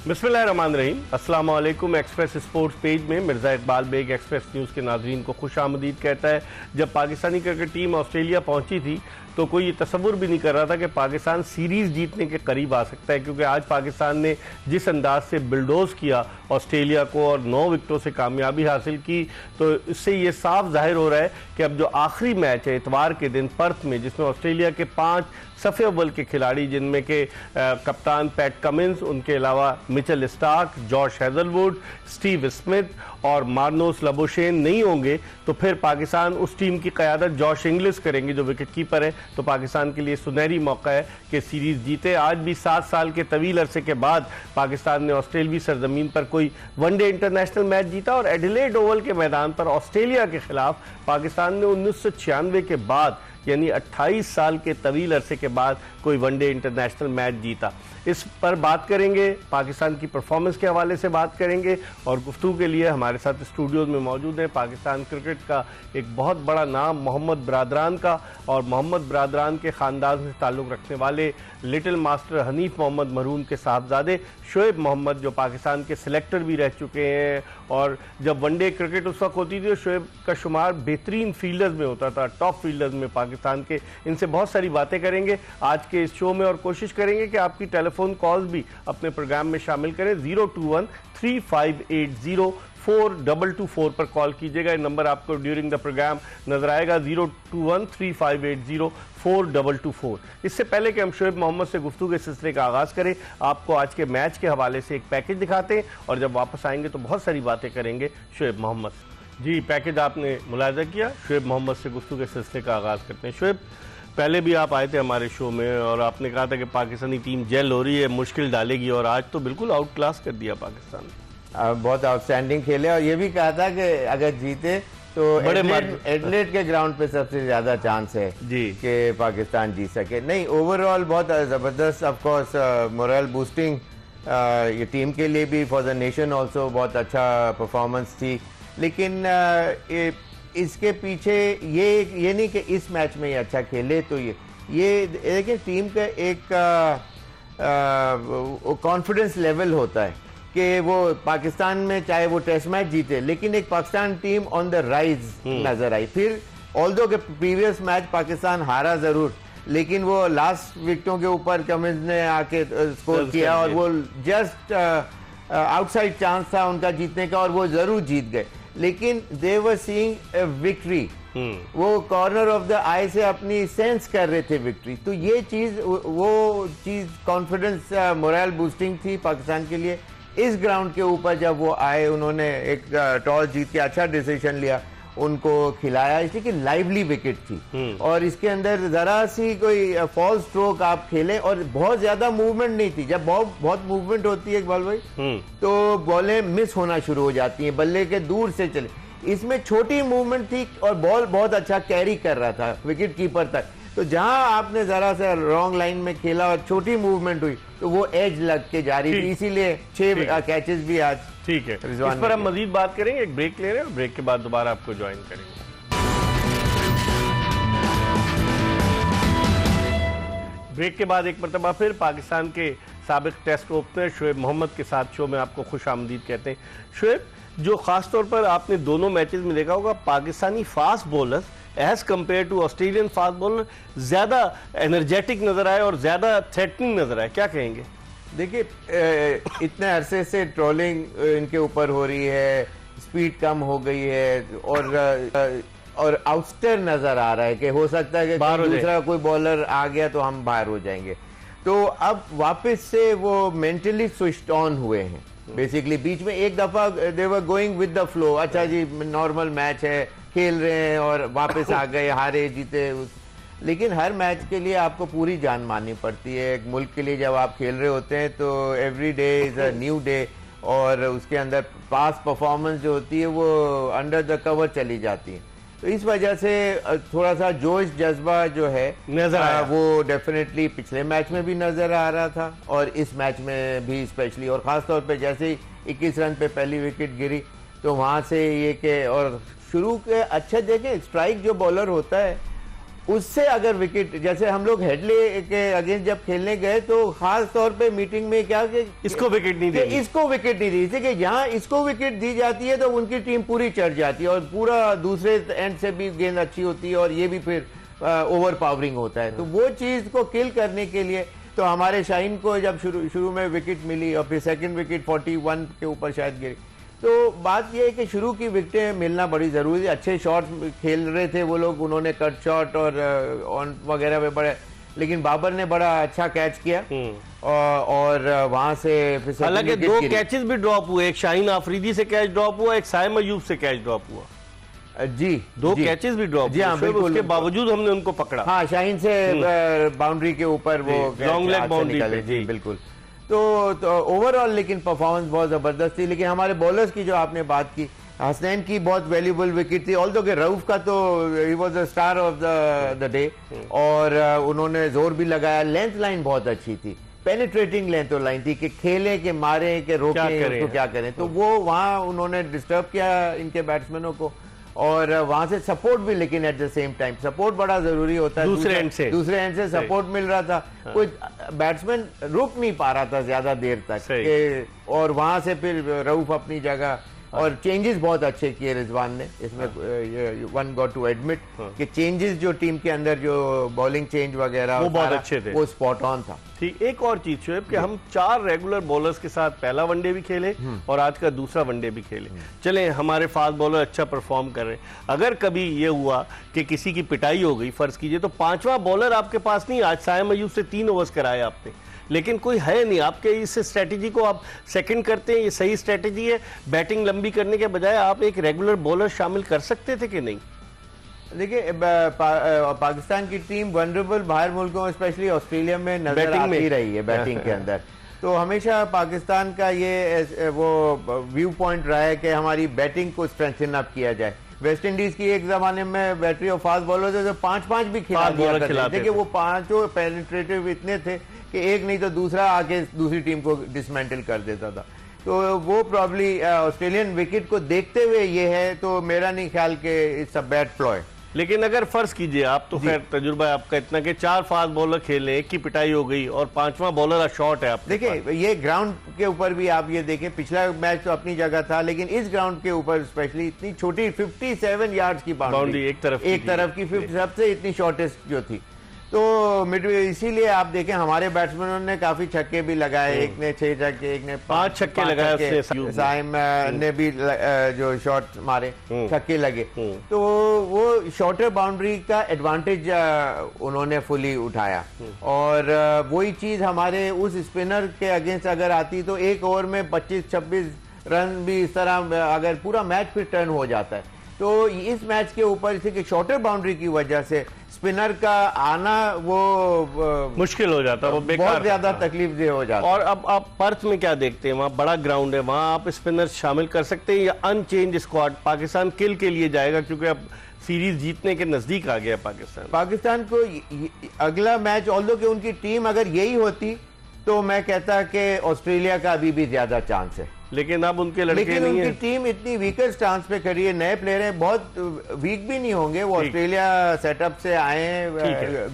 बिस्मिल्लाहिर्रहमानिर्रहीम। अस्सलाम वालेकुम। एक्सप्रेस स्पोर्ट्स पेज में मिर्ज़ा इकबाल बेग एक्सप्रेस न्यूज़ के नाज़रीन को खुशामदीद कहता है। जब पाकिस्तानी क्रिकेट टीम ऑस्ट्रेलिया पहुंची थी तो कोई ये तसव्वुर भी नहीं कर रहा था कि पाकिस्तान सीरीज़ जीतने के करीब आ सकता है, क्योंकि आज पाकिस्तान ने जिस अंदाज से बिल्डोज़ किया ऑस्ट्रेलिया को और 9 विकेटों से कामयाबी हासिल की, तो इससे ये साफ जाहिर हो रहा है कि अब जो आखिरी मैच है इतवार के दिन पर्थ में, जिसमें ऑस्ट्रेलिया के 5 सफ़े अव्वल के खिलाड़ी, जिनमें के कप्तान पैट कमिंस, उनके अलावा Mitchell Starc, Josh Hazlewood, Steve Smith और मार्नोस लबोशेन नहीं होंगे, तो फिर पाकिस्तान उस टीम की क़यादत जॉश इंग्लिस करेंगे जो विकेट कीपर है। तो पाकिस्तान के लिए सुनहरी मौका है कि सीरीज़ जीते। आज भी 7 साल के तवील अरसे के बाद पाकिस्तान ने ऑस्ट्रेलियावी सरजमीन पर कोई वनडे इंटरनेशनल मैच जीता, और एडिलेड ओवल के मैदान पर ऑस्ट्रेलिया के खिलाफ पाकिस्तान ने 1996 के बाद, यानी 28 साल के तवील अरसे के बाद कोई वनडे इंटरनेशनल मैच जीता। इस पर बात करेंगे, पाकिस्तान की परफॉर्मेंस के हवाले से बात करेंगे, और गुफ्तगू के लिए हमारे साथ स्टूडियोज में मौजूद है पाकिस्तान क्रिकेट का एक बहुत बड़ा नाम मोहम्मद बरादरान का, और मोहम्मद बरादरान के ख़ानदान से ताल्लुक़ रखने वाले लिटिल मास्टर हनीफ मोहम्मद मरहूम के साहबजादे शोएब मोहम्मद, जो पाकिस्तान के सिलेक्टर भी रह चुके हैं। और जब वनडे क्रिकेट उस वक्त होती थी तो शोएब का शुमार बेहतरीन फील्डर्स में होता था, टॉप फील्डर्स में पाकिस्तान के। इनसे बहुत सारी बातें करेंगे आज के इस शो में, और कोशिश करेंगे कि आपकी टेलीफोन कॉल्स भी अपने प्रोग्राम में शामिल करें। 021-3580-4224 पर कॉल कीजिएगा। ये नंबर आपको ड्यूरिंग द प्रोग्राम नजर आएगा, 021-3580-4224। इससे पहले कि हम शोएब मोहम्मद से गुफ्तगू के सिलसिले का आगाज़ करें, आपको आज के मैच के हवाले से एक पैकेज दिखाते हैं, और जब वापस आएंगे तो बहुत सारी बातें करेंगे शोएब मोहम्मद। जी, पैकेज आपने मुलाहिजा किया। शोएब मोहम्मद से गुफ्तगू के सिलसिले का आगाज़ करते हैं। शोएब, पहले भी आप आए थे हमारे शो में और आपने कहा था कि पाकिस्तानी टीम जेल हो रही है, मुश्किल डालेगी, और आज तो बिल्कुल आउट क्लास कर दिया पाकिस्तान ने। बहुत आउटस्टैंडिंग खेले, और ये भी कहा था कि अगर जीते तो एडिलेड के ग्राउंड पे सबसे ज्यादा चांस है जी कि पाकिस्तान जीत सके। नहीं, ओवरऑल बहुत जबरदस्त, ऑफ कोर्स मोरल बूस्टिंग ये टीम के लिए भी, फॉर द नेशन ऑल्सो बहुत अच्छा परफॉर्मेंस थी। लेकिन इसके पीछे ये नहीं कि इस मैच में ये अच्छा खेले, तो ये देखिए टीम का एक कॉन्फिडेंस लेवल होता है कि वो पाकिस्तान में चाहे वो टेस्ट मैच जीते, लेकिन एक Pakistan team on the rise नजर आई। फिर ऑल्दो के प्रीवियस मैच पाकिस्तान हारा जरूर, लेकिन वो लास्ट विकेटों के ऊपर कमिंस ने आके स्कोर किया, और वो जस्ट आउटसाइड चांस था उनका जीतने का, और वो जरूर जीत गए। लेकिन दे वर सीइंग विक्ट्री, वो कॉर्नर ऑफ द आई से अपनी सेंस कर रहे थे विक्ट्री। तो ये चीज, वो चीज कॉन्फिडेंस मोरल बूस्टिंग थी पाकिस्तान के लिए। इस ग्राउंड के ऊपर जब वो आए, उन्होंने एक टॉस जीत के अच्छा डिसीजन लिया, उनको खिलाया, इसलिए कि लाइवली विकेट थी, और इसके अंदर जरा सी कोई फॉल स्ट्रोक आप खेलें, और बहुत ज्यादा मूवमेंट नहीं थी। जब बहुत मूवमेंट होती है इकबाल भाई, तो बॉलें मिस होना शुरू हो जाती हैं, बल्ले के दूर से चले। इसमें छोटी मूवमेंट थी और बॉल बहुत अच्छा कैरी कर रहा था विकेट कीपर तक। तो जहां आपने जरा सा रॉन्ग लाइन में खेला और छोटी मूवमेंट हुई, तो वो एज लग के जा रही थी, इसीलिए 6 कैचेस भी आज। ठीक है, इस पर हम मजीद बात करेंगे। एक ब्रेक ले रहे हैं, ब्रेक के बाद दोबारा आपको ज्वाइन करेंगे। ब्रेक के बाद एक मरतबा फिर पाकिस्तान के साबिक टेस्ट ओपनर शोएब मोहम्मद के साथ शो में आपको खुश आमदीद कहते हैं। शोएब, जो खास तौर पर आपने दोनों मैचेस में देखा होगा, Pakistani fast bowler as compared to Australian fast bowler ज्यादा एनर्जेटिक नजर आए और ज्यादा थ्रेटनिंग नजर आए, क्या कहेंगे? देखिए, इतने अरसे से ट्रोलिंग इनके ऊपर हो रही है, स्पीड कम हो गई है, और आउटस्टर नजर आ रहा है कि हो सकता है कि दूसरा कोई बॉलर आ गया तो हम बाहर हो जाएंगे। तो अब वापस से वो मेंटली स्विच्ड ऑन हुए हैं। बेसिकली बीच में एक दफा they were going with the flow, अच्छा जी नॉर्मल मैच है, खेल रहे हैं, और वापस आ गए, हारे जीते। लेकिन हर मैच के लिए आपको पूरी जान माननी पड़ती है। एक मुल्क के लिए जब आप खेल रहे होते हैं तो every day is a new day, और उसके अंदर पास परफॉर्मेंस जो होती है वो अंडर द कवर चली जाती है। तो इस वजह से थोड़ा सा जोश जज्बा जो है नजर वो डेफिनेटली पिछले मैच में भी नजर आ रहा था, और इस मैच में भी स्पेशली। और खास तौर पे जैसे ही 21 रन पे पहली विकेट गिरी, तो वहां से ये कि, और शुरू के अच्छे देखें, स्ट्राइक जो बॉलर होता है उससे अगर विकेट, जैसे हम लोग हेडले के अगेंस्ट जब खेलने गए तो खास तौर पे मीटिंग में क्या कि इसको विकेट नहीं दी, इसको विकेट नहीं दी, इसी कि यहाँ इसको विकेट दी जाती है तो उनकी टीम पूरी चढ़ जाती है और पूरा दूसरे एंड से भी गेंद अच्छी होती है और ये भी फिर ओवर पावरिंग होता है। तो वो चीज को किल करने के लिए तो हमारे शाहीन को जब शुरू में विकेट मिली और फिर सेकंड विकेट 41 के ऊपर शायद गिरी, तो बात यह है कि शुरू की विकेटें मिलना बड़ी जरूरी है। अच्छे शॉट खेल रहे थे वो लोग, उन्होंने कट शॉट और ऑन वगैरह में बड़े, लेकिन बाबर ने बड़ा अच्छा कैच किया और वहां से हालांकि 2 कैचेस भी ड्रॉप हुए, एक शाहीन आफरीदी से कैच ड्रॉप हुआ, एक साइम अयूब से कैच ड्रॉप हुआ। जी 2 कैचेस भी ड्रॉप, जी हाँ बिल्कुल, उसके बावजूद हमने उनको पकड़ा। हाँ, शाहीन से बाउंड्री के ऊपर वो लॉन्ग लेग बाउंड्री पे, जी बिल्कुल। तो ओवरऑल लेकिन परफॉर्मेंस बहुत जबरदस्त थी। लेकिन हमारे बॉलर्स की जो आपने बात की, हसनैन की बहुत वैल्यूबल विकेट थी, ऑल्दो के रऊफ का तो he was the star of the day और उन्होंने जोर भी लगाया। लेंथ लाइन बहुत अच्छी थी, पेनिट्रेटिंग लेंथ लाइन थी कि खेले के मारे के रोके तो क्या करें, तो वो वहां उन्होंने डिस्टर्ब किया इनके बैट्समैनों को और वहां से सपोर्ट भी, लेकिन at the same time support बड़ा जरूरी होता है। दूसरे एंड से सपोर्ट मिल रहा था। हाँ। कोई बैट्समैन रुक नहीं पा रहा था ज्यादा देर तक और वहां से फिर रऊफ अपनी जगह और चेंजेस बहुत अच्छे किए रिजवान ने इसमें। वन गॉट टू एडमिट कि चेंजेस जो टीम के अंदर जो बॉलिंग चेंज वगैरह वो बहुत अच्छे थे, वो स्पॉट ऑन था। ठीक, एक और चीज शोएब कि हम 4 रेगुलर बॉलर्स के साथ पहला वनडे भी खेले और आज का दूसरा वनडे भी खेले। चले हमारे फास्ट बॉलर अच्छा परफॉर्म कर रहे हैं, अगर कभी ये हुआ कि किसी की पिटाई हो गई फर्ज कीजिए, तो 5वां बॉलर आपके पास नहीं। आज साइम अयूब से 3 ओवर्स कराए आपने, लेकिन कोई है नहीं आपके, इस स्ट्रेटेजी को आप सेकंड करते हैं, ये सही स्ट्रेटेजी है। बैटिंग लंबी करने के बजाय आप एक रेगुलर बॉलर शामिल कर सकते थे कि नहीं? देखिए पाकिस्तान की टीम वनरेबल बाहर मुल्कों स्पेशली ऑस्ट्रेलिया में नजर आती रही है बैटिंग के अंदर। तो हमेशा पाकिस्तान का ये वो व्यू पॉइंट रहा है कि हमारी बैटिंग को स्ट्रेंथन अप किया जाए। वेस्ट इंडीज की एक जमाने में बैटरी ऑफ फास्ट बॉलर थे जो 5-5 भी खिला दिया करते थे कि वो 5 पेनिट्रेटिव इतने थे कि एक नहीं तो दूसरा आके दूसरी टीम को डिसमेंटल कर देता था। तो वो प्रॉब्ली ऑस्ट्रेलियन विकेट को देखते हुए ये है, तो मेरा नहीं ख्याल कि इट्स अ बैड प्लॉय। लेकिन अगर फर्ज कीजिए, आप तो खैर तजुर्बा आपका इतना कि 4 फास्ट बॉलर खेले, एक की पिटाई हो गई और 5वां बॉलर शॉर्ट है, आप देखिए ये ग्राउंड के ऊपर भी आप ये देखें, पिछला मैच तो अपनी जगह था लेकिन इस ग्राउंड के ऊपर स्पेशली इतनी छोटी 57 यार्ड्स की बाउंड्री एक तरफ की सबसे इतनी शॉर्टेस्ट जो थी, तो इसीलिए आप देखें हमारे बैट्समैनों ने काफी छक्के भी लगाए। एक ने 6 छक्के, एक ने 5 छक्के लगाए, साइम ने भी जो शॉट मारे छक्के लगे। तो वो शॉर्टर बाउंड्री का एडवांटेज उन्होंने फुली उठाया और वही चीज हमारे उस स्पिनर के अगेंस्ट अगर आती तो एक ओवर में 25-26 रन भी इस तरह अगर पूरा मैच फिर टर्न हो जाता है। तो इस मैच के ऊपर इसी के शॉर्टर बाउंड्री की वजह से स्पिनर का आना वो मुश्किल हो जाता है, वो बेकार, बहुत ज्यादा तकलीफ दे हो जाता है। और अब आप पर्थ में क्या देखते हैं, वहाँ बड़ा ग्राउंड है, वहाँ आप स्पिनर शामिल कर सकते हैं या अनचेंज स्क्वाड पाकिस्तान किल के लिए जाएगा, क्योंकि अब सीरीज जीतने के नजदीक आ गया पाकिस्तान को अगला मैच, ऑल्दो कि उनकी टीम अगर यही होती तो मैं कहता कि ऑस्ट्रेलिया का अभी भी ज्यादा चांस है, लेकिन अब उनके लड़के नहीं उनकी टीम इतनी वीकर स्टांस पे खड़ी है, नए प्लेयर हैं, बहुत वीक भी नहीं होंगे वो, ऑस्ट्रेलिया सेटअप से आए,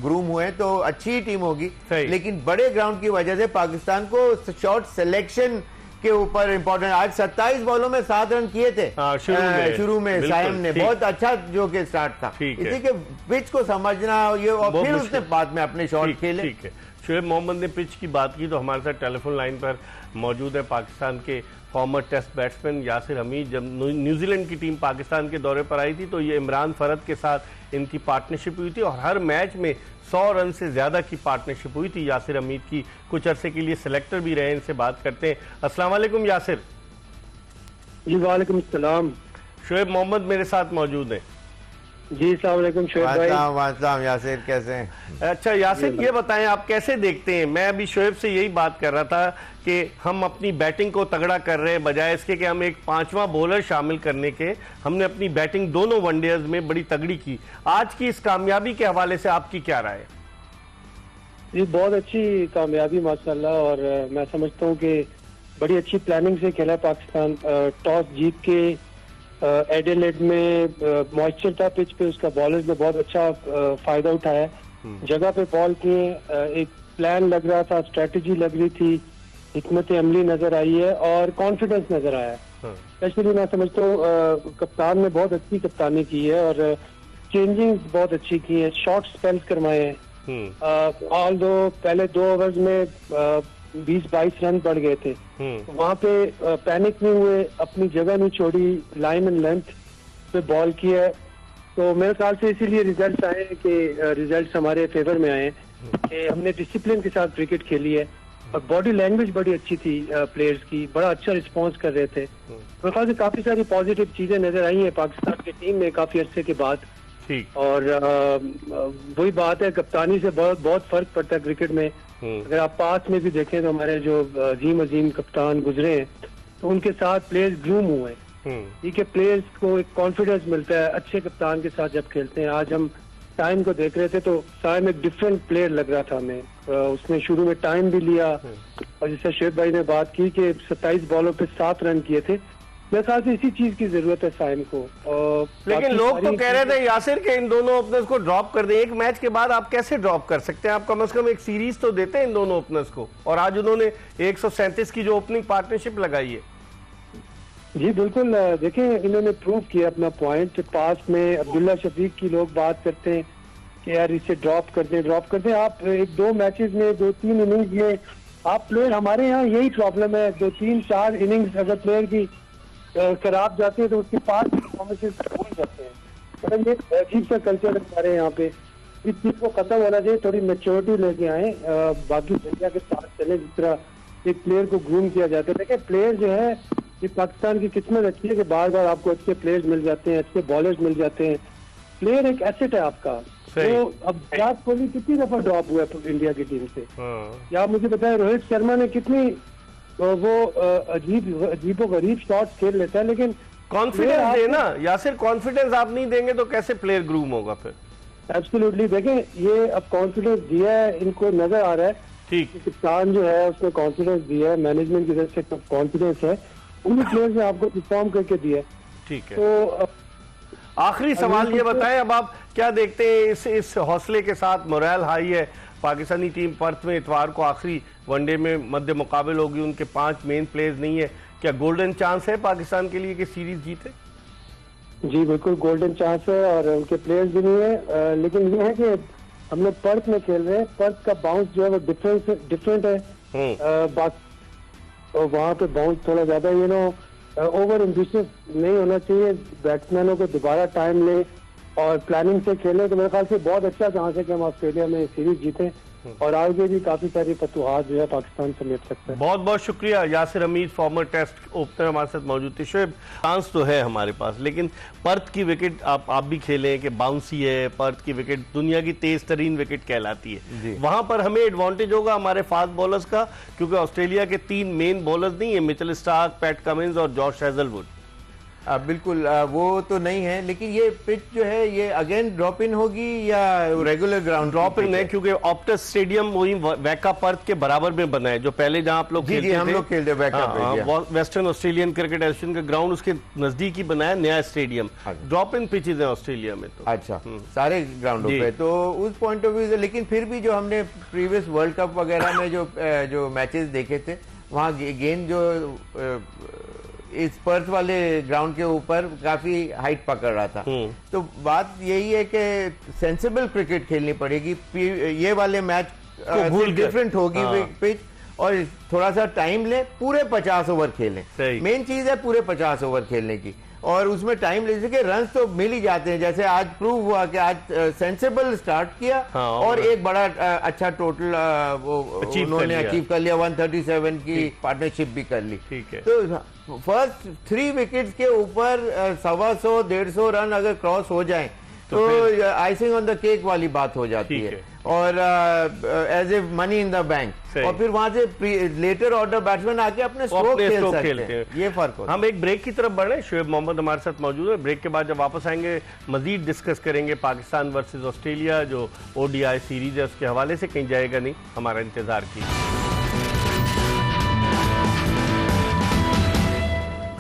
ग्रूम हुए, तो अच्छी टीम होगी। लेकिन बड़े ग्राउंड की वजह से पाकिस्तान को शॉट सिलेक्शन के ऊपर इंपॉर्टेंट, आज 27 बॉलों में 7 रन किए थे शुरू में साइम ने, बहुत अच्छा जो कि स्टार्ट था। इसी के पिच को समझना ये, और फिर उसने बाद में अपने शॉट खेले। शोएब मोहम्मद ने पिच की बात की तो हमारे साथ टेलीफोन लाइन पर मौजूद है पाकिस्तान के former test batsman Yasir Hameed. जब न्यूजीलैंड की टीम पाकिस्तान के दौरे पर आई थी तो ये इमरान फरद के साथ इनकी पार्टनरशिप हुई थी और हर मैच में 100 रन से ज्यादा की पार्टनरशिप हुई थी यासिर हमीद की। कुछ अरसे के लिए सिलेक्टर भी रहे, इनसे बात करते हैं। अस्सलाम वालेकुम यासिर। जी वालेकुम सलाम। शोएब मोहम्मद मेरे साथ मौजूद है। जी अस्सलाम वालेकुम शोएब भाई। वालेकुम यासिर, कैसे हैं? अच्छा यासिर, ये बताएं आप कैसे देखते हैं, मैं अभी शोएब से यही बात कर रहा था कि हम अपनी बैटिंग को तगड़ा कर रहे हैं बजाय इसके कि हम एक 5वां बॉलर शामिल करने के, हमने अपनी बैटिंग दोनों वनडेज में बड़ी तगड़ी की। आज की इस कामयाबी के हवाले से आपकी क्या राय है? जी बहुत अच्छी कामयाबी माशाल्लाह, और मैं समझता हूँ कि बड़ी अच्छी प्लानिंग से खेला पाकिस्तान। टॉस जीत के एडिलेड में मॉइस्चर था पिच पे, उसका बॉलर्स ने बहुत अच्छा फायदा उठाया। जगह पे बॉल किए, एक प्लान लग रहा था, स्ट्रेटजी लग रही थी, हिकमत अमली नजर आई है और कॉन्फिडेंस नजर आया। स्पेशली मैं समझता हूँ कप्तान ने बहुत अच्छी कप्तानी की है और चेंजिंग बहुत अच्छी की है, शॉर्ट स्पेल्स करवाए हैं। ऑल दो पहले 2 ओवर्स में 20-22 रन बढ़ गए थे, वहाँ पे पैनिक नहीं हुए, अपनी जगह नहीं छोड़ी, लाइन एंड लेंथ पे बॉल किया। तो मेरे ख्याल से इसीलिए रिजल्ट आए कि रिजल्ट हमारे फेवर में आए कि हमने डिसिप्लिन के साथ क्रिकेट खेली है और बॉडी लैंग्वेज बड़ी अच्छी थी प्लेयर्स की, बड़ा अच्छा रिस्पांस कर रहे थे। मेरे ख्याल से काफी सारी पॉजिटिव चीजें नजर आई हैं पाकिस्तान की टीम में काफी अरसे के बाद। और वही बात है, कप्तानी से बहुत फर्क पड़ता है क्रिकेट में। अगर आप पास में भी देखें तो हमारे जो अजीम कप्तान गुजरे हैं तो उनके साथ प्लेयर्स ग्रूम हुए हैं। ठीक है, प्लेयर्स को एक कॉन्फिडेंस मिलता है अच्छे कप्तान के साथ जब खेलते हैं। आज हम टाइम को देख रहे थे तो साइम एक डिफरेंट प्लेयर लग रहा था हमें। उसने शुरू में टाइम भी लिया और जैसे शेख भाई ने बात की कि 27 बॉलों पे 7 रन किए थे। मेरे ख्याल से इसी चीज की जरूरत है साइम को। लेकिन लोग तो कह रहे थे यासिर के इन दोनों ओपनर्स को ड्रॉप कर दें। एक मैच के बाद आप कैसे ड्रॉप कर सकते हैं? आप कम से कम एक सीरीज तो देते हैं इन दोनों ओपनर्स को, और आज उन्होंने 137 की जो ओपनिंग पार्टनरशिप लगाई है। जी बिल्कुल, देखें इन्होंने प्रूव किया अपना पॉइंट। पास में अब्दुल्ला शफीक की लोग बात करते हैं कि यार इसे ड्रॉप कर दें। आप 1-2 मैचेस में 2-3 इनिंग्स में आप प्लेयर, हमारे यहाँ यही प्रॉब्लम है, 2-3-4 इनिंग्स अगर प्लेयर की खराब जाती है तो उसके 5 परफॉर्मेंसेस भूल जाते हैं। मतलब ये अजीब सा कल्चर है हमारे यहाँ पे। इस चीज को खत्म होना चाहिए, थोड़ी मेच्योरिटी लेके आए, बाकी दुनिया के साथ चले जिस तरह एक प्लेयर को ग्रूम किया जाता है। देखिए प्लेयर जो है, ये पाकिस्तान की किस्मत अच्छी है कि बार बार आपको अच्छे प्लेयर्स मिल जाते हैं, अच्छे बॉलर्स मिल जाते हैं। प्लेयर एक एसेट है आपका। तो अब विराट कोहली कितनी दफा ड्रॉप हुआ है इंडिया की टीम से, या आप मुझे बताएं रोहित शर्मा ने कितनी वो अजीबो गरीब शॉट्स खेल लेता है, लेकिन कॉन्फिडेंस दे ना यासिर, कॉन्फिडेंस आप नहीं देंगे तो कैसे प्लेयर ग्रूम होगा फिर? एब्सोल्युटली, देखें ये अब कॉन्फिडेंस दिया है, इनको नजर आ रहा है ठीक, कप्तान जो है उसने कॉन्फिडेंस दिया है, मैनेजमेंट की तरफ से कॉन्फिडेंस है, उन्हीं प्लेयर्स ने आपको परफॉर्म करके दिया है। ठीक है, तो आखिरी सवाल ये बताएं, अब आप क्या देखते हैं इस हौसले के साथ? मोरल हाई है, पाकिस्तानी टीम पर्थ में इतवार को आखिरी वनडे में मध्य मुकाबल होगी, उनके 5 मेन प्लेयर्स नहीं है, क्या गोल्डन चांस है पाकिस्तान के लिए कि सीरीज जीते? जी बिल्कुल गोल्डन चांस है और उनके प्लेयर्स भी नहीं है, लेकिन ये है कि हम लोग पर्थ में खेल रहे हैं, पर्थ का बाउंस जो है वो डिफरेंट है। और वहाँ पे बाउंस थोड़ा ज्यादा ओवर एम्बिशियस नहीं होना चाहिए, बैट्समैनों को दोबारा टाइम ले और प्लानिंग से खेले तो मेरे ख्याल से बहुत अच्छा चांस है कि हम ऑस्ट्रेलिया में सीरीज जीतें और आगे भी काफी सारी फतुहात जो है पाकिस्तान समेट सकते हैं। बहुत बहुत शुक्रिया Yasir Hameed, former test opener हमारे साथ मौजूद थे। शोएब, चांस तो है हमारे पास, लेकिन पर्थ की विकेट आप भी खेलें कि बाउंसी है, पर्थ की विकेट दुनिया की तेज तरीन विकेट कहलाती है, वहां पर हमें एडवांटेज होगा हमारे फास्ट बॉलर्स का, क्योंकि ऑस्ट्रेलिया के 3 मेन बॉलर्स नहीं है, मिचेल स्टार्क, पैट कमिंस और जॉश हेजलवुड। बिल्कुल वो तो नहीं है, लेकिन ये पिच जो है ये अगेन ड्रॉप इन होगी या रेगुलर ग्राउंड? ड्रॉप इन है, क्योंकि ऑप्टस स्टेडियम वही वैका पर्थ के बराबर में बना है, जो पहले जहां आप लोग खेलते थे। हम लोग खेलते वैका, वेस्टर्न ऑस्ट्रेलियन क्रिकेट एसोसिएशन का ग्राउंड उसके नजदीक ही बनाया नया स्टेडियम। ड्रॉप इन पिचेज है ऑस्ट्रेलिया में तो। अच्छा, सारे ग्राउंडों पे, तो उस पॉइंट ऑफ व्यू से, लेकिन फिर भी जो हमने प्रीवियस वर्ल्ड कप वगैरह में जो मैचेस देखे थे, वहाँ गेंद जो इस पर्थ वाले ग्राउंड के ऊपर काफी हाइट पकड़ रहा था। तो बात यही है कि सेंसिबल क्रिकेट खेलनी पड़ेगी। ये वाले मैच डिफरेंट होगी पिच, और थोड़ा सा टाइम ले, पूरे 50 ओवर खेलें। मेन चीज है पूरे 50 ओवर खेलने की, और उसमें टाइम ले सके, रन तो मिल ही जाते हैं। जैसे आज प्रूव हुआ कि आज सेंसिबल स्टार्ट किया और एक बड़ा अच्छा टोटल उन्होंने अचीव कर लिया, 137 की पार्टनरशिप भी कर ली। ठीक है, तो फर्स्ट 3 विकेट्स के ऊपर 125-150 रन अगर क्रॉस हो जाए तो आइसिंग ऑन द केक वाली बात हो जाती है, और as a money in the bank, और फिर वहां से लेटर ऑर्डर बैट्समैन आके अपने स्ट्रोक खेल सकते हैं। ये फर्क होता है। हम एक ब्रेक की तरफ बढ़ रहे हैं, शोएब मोहम्मद हमारे साथ मौजूद है। ब्रेक के बाद जब वापस आएंगे मजीद डिस्कस करेंगे पाकिस्तान वर्सेस ऑस्ट्रेलिया, जो ODI सीरीज है उसके हवाले से, कहीं जाएगा नहीं, हमारा इंतजार कीजिए।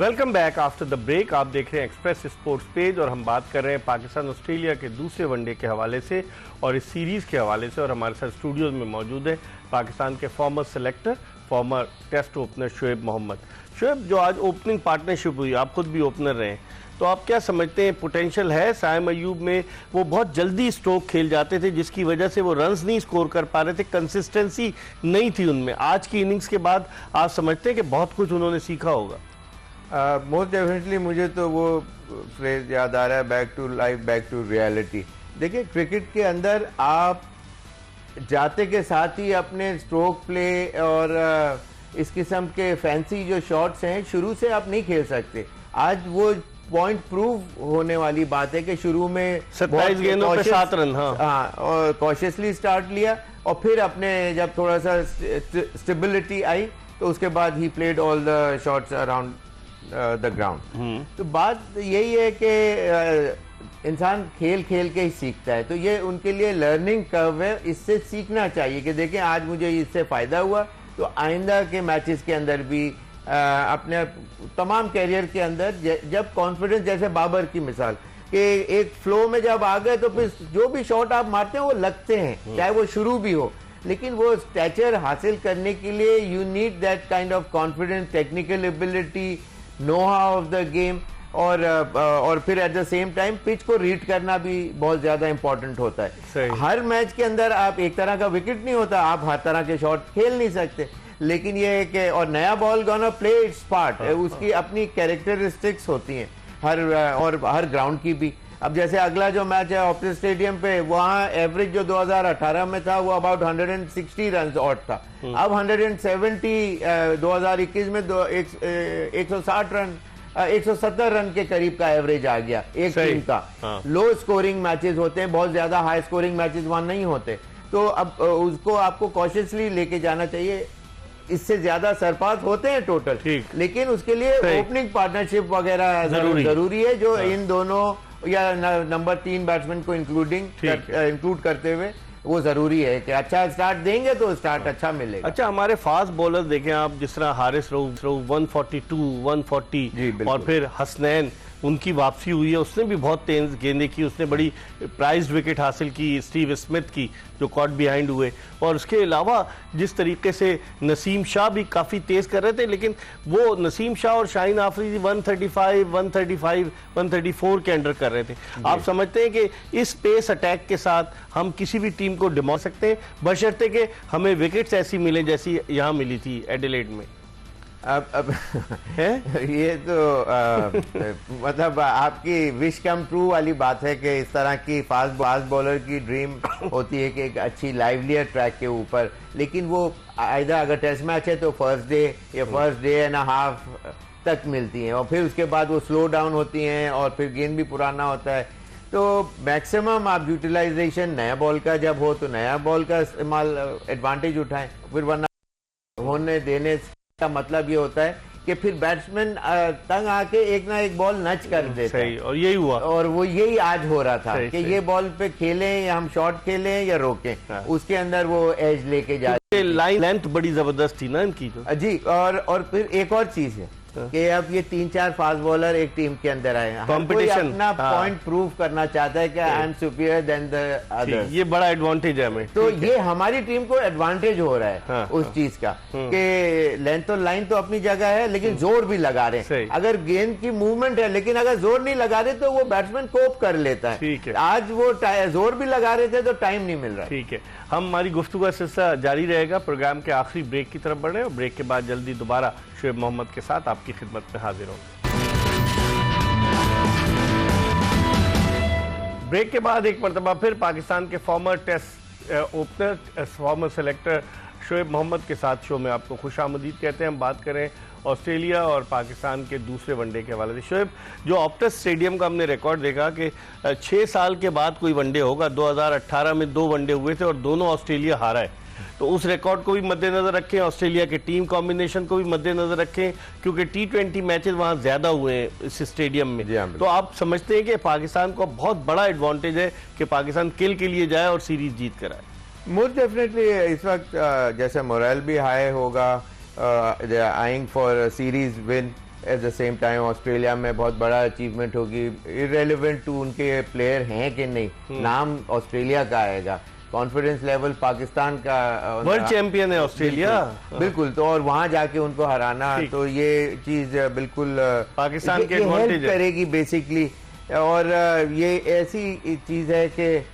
Welcome back after the break. आप देख रहे हैं एक्सप्रेस स्पोर्ट्स पेज और हम बात कर रहे हैं पाकिस्तान ऑस्ट्रेलिया के दूसरे वनडे के हवाले से और इस सीरीज़ के हवाले से। और हमारे साथ स्टूडियोज में मौजूद है पाकिस्तान के former selector, former test opener Shoaib Mohammad. Shoaib, जो आज ओपनिंग पार्टनरशिप हुई, आप खुद भी ओपनर रहे, तो आप क्या समझते हैं, पोटेंशियल है साइम अयूब में? वो बहुत जल्दी स्ट्रोक खेल जाते थे जिसकी वजह से वो रन्स नहीं स्कोर कर पा रहे थे, कंसिस्टेंसी नहीं थी उनमें। आज की इनिंग्स के बाद आप समझते हैं कि बहुत कुछ उन्होंने सीखा होगा? मोस्ट डेफिनेटली मुझे तो वो फ्रेज याद आ रहा है, back to life, back to reality. देखिए, क्रिकेट के अंदर आप जाते के साथ ही अपने स्ट्रोक प्ले और इस किस्म के फैंसी जो शॉट्स हैं शुरू से आप नहीं खेल सकते। आज वो पॉइंट प्रूव होने वाली बात है कि शुरू में 27 गेंदों पे 7 रन, हाँ, और कॉशियसली स्टार्ट लिया और फिर अपने जब थोड़ा सा स्टेबिलिटी आई तो उसके बाद he played all the shots around the ground. तो बात यही है कि इंसान खेल खेल के ही सीखता है, तो ये उनके लिए लर्निंग कर्व है, इससे सीखना चाहिए कि देखें आज मुझे इससे फायदा हुआ तो आइंदा के मैचेस के अंदर भी अपने तमाम कैरियर के अंदर जब कॉन्फिडेंस, जैसे बाबर की मिसाल कि एक फ्लो में जब आ गए तो फिर जो भी शॉट आप मारते हैं वो लगते हैं, चाहे वो शुरू भी हो। लेकिन वो स्टैचर हासिल करने के लिए you need that kind of confidence, technical ability, know how of the game, और फिर at the same time pitch को रीड करना भी बहुत ज्यादा इंपॉर्टेंट होता है। हर मैच के अंदर आप एक तरह का विकेट नहीं होता, आप हर तरह के शॉट खेल नहीं सकते, लेकिन ये है कि और नया ball gonna play it's part, उसकी अपनी कैरेक्टरिस्टिक्स होती हैं हर ग्राउंड की भी। अब जैसे अगला जो मैच है ऑप्टिस स्टेडियम पे, वहाँ एवरेज जो 2018 में था वो अबाउट 160 रन ऑट था, अब 170 2021 में 160 रन 170 रन के करीब का एवरेज आ गया एक टीम का। लो स्कोरिंग मैचेस होते हैं, बहुत ज्यादा हाई स्कोरिंग मैचेस वहां नहीं होते, तो अब उसको आपको कॉशियसली लेके जाना चाहिए। इससे ज्यादा सरपास होते हैं टोटल, लेकिन उसके लिए ओपनिंग पार्टनरशिप वगैरह जरूरी है, जो इन दोनों या नंबर 3 बैट्समैन को इंक्लूड करते हुए वो जरूरी है कि अच्छा स्टार्ट देंगे तो स्टार्ट अच्छा मिलेगा। अच्छा, हमारे फास्ट बॉलर देखें आप, जिस तरह हारिस रऊफ 142, 140 और फिर हसनैन, उनकी वापसी हुई है, उसने भी बहुत तेज गेंदें की, उसने बड़ी प्राइज्ड विकेट हासिल की स्टीव स्मिथ की जो कॉट बिहाइंड हुए। और उसके अलावा जिस तरीके से नसीम शाह भी काफ़ी तेज़ कर रहे थे, लेकिन वो नसीम शाह और शाहीन आफरीदी 135, 135, 134 के अंडर कर रहे थे। आप समझते हैं कि इस पेस अटैक के साथ हम किसी भी टीम को डिमो सकते हैं, बशर्ते कि हमें विकेट्स ऐसी मिले जैसी यहाँ मिली थी एडिलेड में? अब ये तो मतलब आपकी विश कम ट्रू वाली बात है कि इस तरह की फास्ट बॉलर की ड्रीम होती है कि एक अच्छी लाइवलियर ट्रैक के ऊपर, लेकिन वो अगर टेस्ट मैच है तो फर्स्ट डे या फर्स्ट डे एंड हाफ तक मिलती हैं और फिर उसके बाद वो स्लो डाउन होती हैं और फिर गेंद भी पुराना होता है। तो मैक्सिमम आप यूटिलाइजेशन नया बॉल का जब हो तो नया बॉल का इस्तेमाल एडवांटेज उठाएं, फिर वरना होने देने का मतलब ये होता है कि फिर बैट्समैन तंग आके एक ना एक बॉल नच कर देता है। और यही हुआ, और वो यही आज हो रहा था कि ये बॉल पे खेलें या हम शॉट खेलें या रोकें, उसके अंदर वो एज लेके जाए। लाइन लेंथ बड़ी जबरदस्त थी ना इनकी जो जी। और फिर एक और चीज है कि अब ये 3-4 फास्ट बॉलर एक टीम के अंदर आए हैं, कंपटीशन अपना पॉइंट प्रूव करना चाहता है कि I am superior than the others. ये बड़ा एडवांटेज है हमें, तो ये हमारी टीम को एडवांटेज हो रहा है उस चीज का कि लेंथ और लाइन तो अपनी जगह है, लेकिन जोर भी लगा रहे हैं। अगर गेंद की मूवमेंट है लेकिन अगर जोर नहीं लगा रहे तो वो बैट्समैन कोप कर लेता है। आज वो जोर भी लगा रहे थे तो टाइम नहीं मिल रहा। ठीक है, हम हमारी गुफ्तगू का सिलसिला जारी रहेगा। प्रोग्राम के आखिरी ब्रेक की तरफ बढ़े और ब्रेक के बाद जल्दी दोबारा शोएब मोहम्मद के साथ आपकी खिदमत में हाजिर होंगे। ब्रेक के बाद एक मरतबा फिर पाकिस्तान के former test opener, former selector Shoaib Mohammad के साथ शो में आपको खुशामदीद कहते हैं। हम बात करें ऑस्ट्रेलिया और पाकिस्तान के दूसरे वनडे के हवाले से। शोएब, जो ऑप्टिस स्टेडियम का हमने रिकॉर्ड देखा कि 6 साल के बाद कोई वनडे होगा, 2018 में 2 वनडे हुए थे और दोनों ऑस्ट्रेलिया हारा है, तो उस रिकॉर्ड को भी मद्देनजर रखें, ऑस्ट्रेलिया के टीम कॉम्बिनेशन को भी मद्देनजर रखें, क्योंकि T20 मैचेस वहां ज्यादा हुए हैं इस स्टेडियम में। तो आप समझते हैं कि पाकिस्तान को बहुत बड़ा एडवांटेज है कि पाकिस्तान किल के लिए जाए और सीरीज जीत कर आए? मोस्ट डेफिनेटली इस वक्त जैसे मोरल भी हाई होगा, eyeing for series win, at the same time Australia में बहुत बड़ा अचीवमेंट होगी, इरेलीवेंट टू उनके प्लेयर हैं कि नहीं, नाम ऑस्ट्रेलिया का आएगा। कॉन्फिडेंस लेवल पाकिस्तान का, वर्ल्ड चैंपियन है ऑस्ट्रेलिया, बिल्कुल। तो और वहां जाके उनको हराना, तो ये चीज बिल्कुल पाकिस्तान के हेल्प एडवांटेज करेगी बेसिकली। और ये ऐसी चीज है कि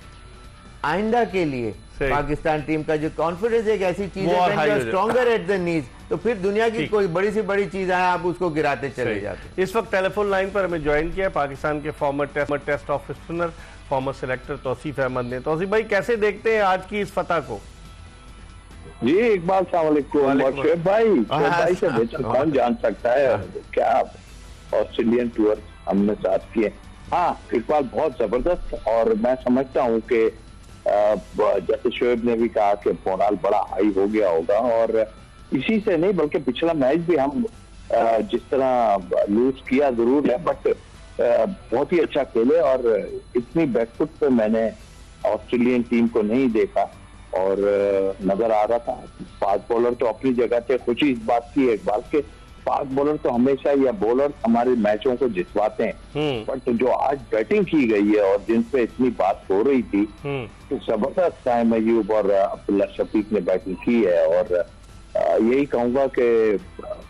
आइंदा के लिए पाकिस्तान टीम का जो कॉन्फिडेंस एक ऐसी चीज है, स्ट्रॉन्गर एट द नीज, तो फिर दुनिया की कोई बड़ी से बड़ी चीज है आप उसको गिराते चले जाते। इस वक्त टेलीफोन लाइन पर हमें ज्वाइन किया पाकिस्तान के former test off spinner, former selector Tauseef Ahmed ने। तौसीफ भाई, कैसे देखते हैं आज की इस फतह को? जी इकबाल सलामुअलैकुम। और शोएब भाई से बेहतर कौन जान सकता है क्या ऑस्ट्रेलियन टूर हमने साथ किए। हाँ इकबाल, बहुत जबरदस्त, और मैं समझता हूँ कि जैसे शोएब ने भी कहा कि मोराल बड़ा हाई हो गया होगा, और इसी से नहीं बल्कि पिछला मैच भी हम जिस तरह लूज किया जरूर है, बट बहुत ही अच्छा खेले, और इतनी बैकफुट पे मैंने ऑस्ट्रेलियन टीम को नहीं देखा, और नजर आ रहा था फास्ट बॉलर तो अपनी जगह थे। खुशी इस बात की है इकबाल के फास्ट बॉलर तो हमेशा, या बॉलर हमारे मैचों को जितवाते हैं, बट जो आज बैटिंग की गई है और जिन पे इतनी बात हो रही थी, तो जबरदस्त टाइम अयूब और अब्दुल्ला शफीक ने बैटिंग की है, और यही कहूंगा कि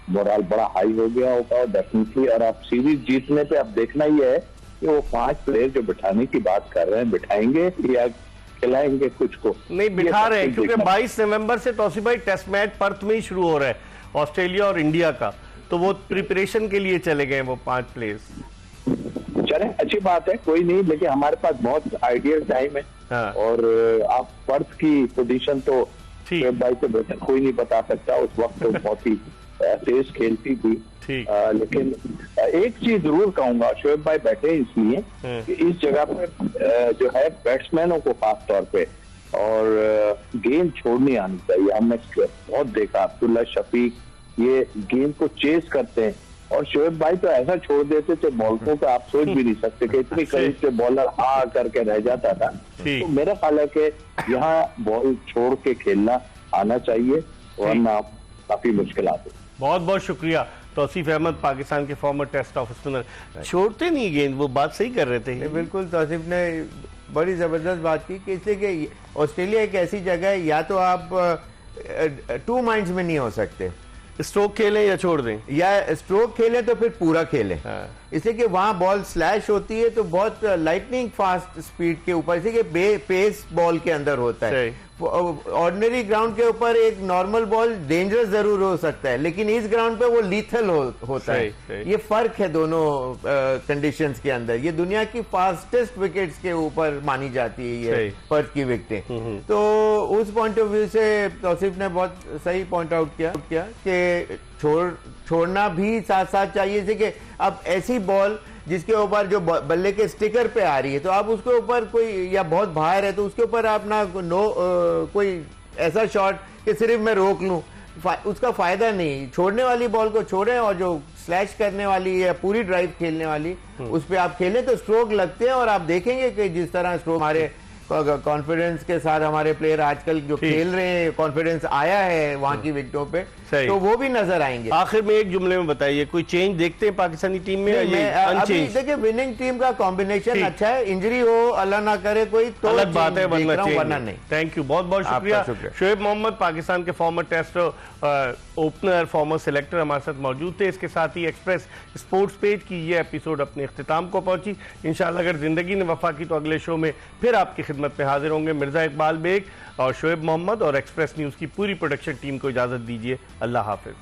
मोराल बड़ा हाई हो गया होगा डेफिनेटली। और अब सीरीज जीतने पे अब देखना ही है कि वो 5 प्लेयर जो बिठाने की बात कर रहे हैं, बिठाएंगे या खिलाएंगे कुछ को? नहीं बिठा रहे हैं, क्योंकि 22 नवंबर से तौसीफ भाई टेस्ट मैच पर्थ में ही शुरू हो रहा है ऑस्ट्रेलिया और इंडिया का, तो वो प्रिपरेशन के लिए चले गए वो 5 प्लेयर्स। चले, अच्छी बात है, कोई नहीं, लेकिन हमारे पास बहुत आइडियल टाइम है। हाँ। और आप पर्थ की पोजीशन तो भाई से बेहतर कोई नहीं बता सकता, उस वक्त तो बहुत ही तेज खेलती थी। लेकिन एक चीज जरूर कहूंगा, शोएब भाई बैठे इसलिए कि इस जगह पे जो है बैट्समैनों को खास तौर पे और गेंद छोड़नी आनी चाहिए। हमने बहुत देखा अब्दुल्ला शफीक ये गेंद को चेस करते हैं, और शोएब भाई तो ऐसा छोड़ देते थे बॉलरों को, आप सोच भी नहीं सकते कि इतनी करीब से बॉलर हा करके रह जाता था। तो मेरा ख्याल है कि यहाँ बॉल छोड़ के खेलना आना चाहिए, वरना काफी मुश्किल आती। बहुत बहुत शुक्रिया तौसीफ अहमद, पाकिस्तान के फॉर्मर टेस्ट ऑफ स्पिनर। छोड़ते नहीं गेंद, वो बात सही कर रहे थे। बिल्कुल, तौसीफ ने बड़ी जबरदस्त बात की कि इसलिए कि ऑस्ट्रेलिया एक ऐसी जगह है, या तो आप 2 माइंड्स में नहीं हो सकते, स्ट्रोक खेलें या छोड़ दें, या स्ट्रोक खेलें तो फिर पूरा खेलें। इसलिए कि वहां बॉल स्लैश होती है तो बहुत लाइटनिंग फास्ट स्पीड के ऊपर, इसलिए कि पेस बॉल के अंदर होता है। ऑर्डिनरी ग्राउंड के ऊपर एक नॉर्मल बॉल डेंजरस जरूर हो सकता है, लेकिन इस ग्राउंड पे वो लीथल होता है। ये फर्क है दोनों कंडीशंस के अंदर। ये दुनिया की फास्टेस्ट विकेट्स के ऊपर मानी जाती है ये पर्थ की विकेटें। तो उस पॉइंट ऑफ व्यू से तौसीफ ने बहुत सही पॉइंट आउट किया कि छोड़ना भी साथ साथ चाहिए। जैसे कि अब ऐसी बॉल जिसके ऊपर जो बल्ले के स्टिकर पे आ रही है, तो आप उसके ऊपर कोई, या बहुत बाहर है तो उसके ऊपर आप ना कोई ऐसा शॉट कि सिर्फ मैं रोक लूं, उसका फायदा नहीं। छोड़ने वाली बॉल को छोड़ें, और जो स्लैश करने वाली या पूरी ड्राइव खेलने वाली उस पर आप खेलें तो स्ट्रोक लगते हैं। और आप देखेंगे कि जिस तरह स्ट्रोक हमारे कॉन्फिडेंस के साथ हमारे प्लेयर आजकल जो खेल रहे हैं, कॉन्फिडेंस आया है वहां की विकेटों पे, तो वो भी नजर आएंगे। आखिर में एक जुमले में बताइए, कोई चेंज देखते हैं पाकिस्तानी टीम में? अभी देखिए विनिंग टीम का कॉम्बिनेशन अच्छा है, इंजरी हो अल्लाह ना करे कोई तो अलग बात है, वरना नहीं। थैंक यू, बहुत बहुत शुक्रिया। शोएब मोहम्मद, पाकिस्तान के former test opener, former selector हमारे साथ मौजूद थे। इसके साथ ही एक्सप्रेस स्पोर्ट्स पेज की ये एपिसोड अपने इख्तिताम को पहुंची। इंशाल्लाह अगर जिंदगी ने वफा की तो अगले शो में फिर आपकी खिदमत में हाजिर होंगे। मिर्जा इकबाल बेग और शोएब मोहम्मद और एक्सप्रेस न्यूज की पूरी प्रोडक्शन टीम को इजाजत दीजिए। अल्लाह हाफिज।